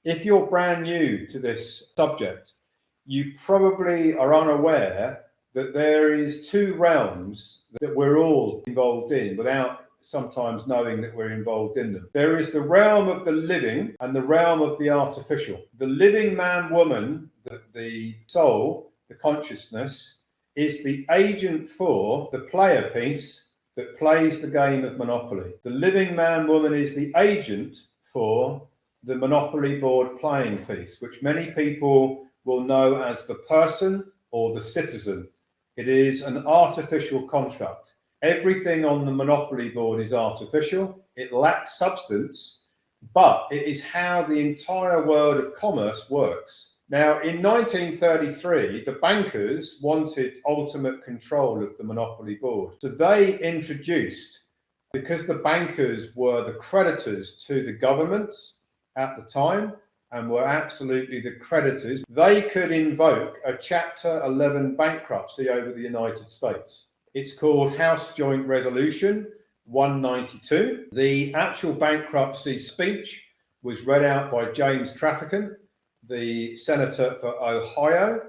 If you're brand new to this subject, you probably are unaware that there is two realms that we're all involved in without sometimes knowing that we're involved in them. There is the realm of the living and the realm of the artificial. The living man, woman, the soul, the consciousness, is the agent for the player piece that plays the game of Monopoly. The living man, woman is the agent for the Monopoly board playing piece, which many people will know as the person or the citizen. It is an artificial construct. Everything on the Monopoly board is artificial. It lacks substance, but it is how the entire world of commerce works. Now, in 1933, the bankers wanted ultimate control of the Monopoly board. So they introduced, because the bankers were the creditors to the governments at the time and were absolutely the creditors, they could invoke a Chapter 11 bankruptcy over the United States. It's called House Joint Resolution 192. The actual bankruptcy speech was read out by James Traficant, the senator for Ohio,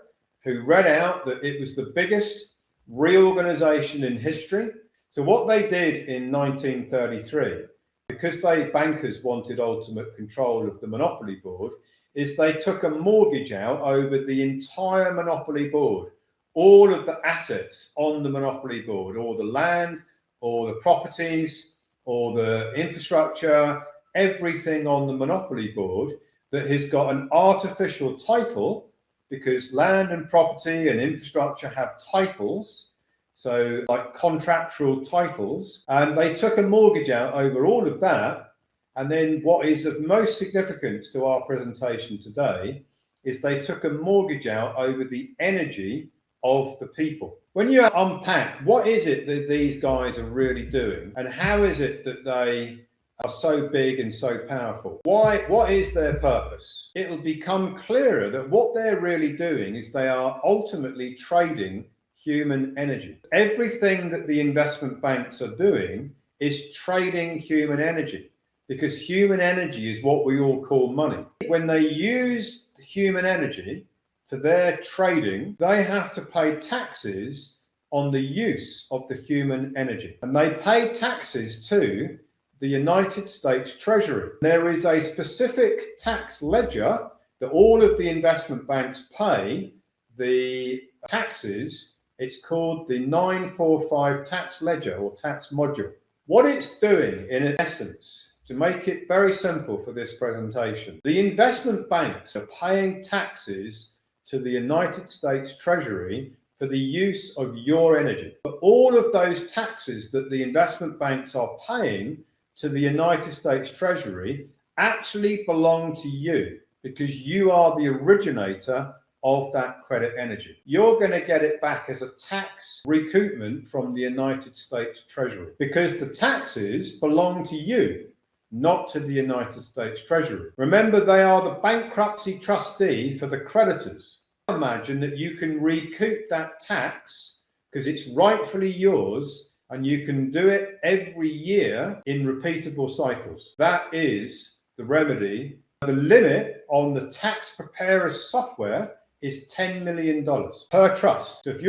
who read out that it was the biggest reorganization in history. So what they did in 1933, because bankers wanted ultimate control of the Monopoly board, is they took a mortgage out over the entire Monopoly board, all of the assets on the Monopoly board, all the land, all the properties, all the infrastructure, everything on the Monopoly board that has got an artificial title, because land and property and infrastructure have titles, so like contractual titles, and they took a mortgage out over all of that. And then what is of most significance to our presentation today is they took a mortgage out over the energy of the people. When you unpack what is it that these guys are really doing and how is it that they are so big and so powerful, what is their purpose? It'll become clearer that what they're really doing is they are ultimately trading human energy. Everything that the investment banks are doing is trading human energy, because human energy is what we all call money. When they use human energy for their trading, they have to pay taxes on the use of the human energy. And they pay taxes to the United States Treasury. There is a specific tax ledger that all of the investment banks pay the taxes. It's called the 945 tax ledger or tax module. What it's doing in essence, to make it very simple for this presentation, the investment banks are paying taxes to the United States Treasury for the use of your energy. But all of those taxes that the investment banks are paying to the United States Treasury actually belong to you, because you are the originator of that credit energy. You're going to get it back as a tax recoupment from the United States Treasury, because the taxes belong to you, not to the United States Treasury. Remember, they are the bankruptcy trustee for the creditors. Imagine that you can recoup that tax because it's rightfully yours, and you can do it every year in repeatable cycles. That is the remedy. The limit on the tax preparer's software is $10 million per trust. So if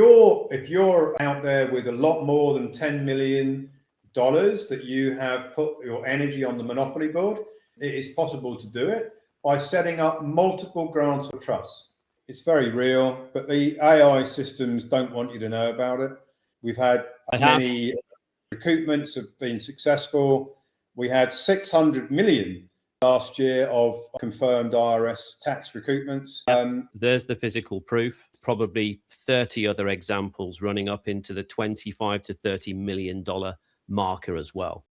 you're out there with a lot more than $10 million that you have put your energy on the Monopoly board, it is possible to do it by setting up multiple Grantor trusts. It's very real, but the AI systems don't want you to know about it. We've had many recoupments have been successful. We had 600 million last year of confirmed IRS tax recoupments. There's the physical proof. Probably 30 other examples running up into the $25 to $30 million marker as well.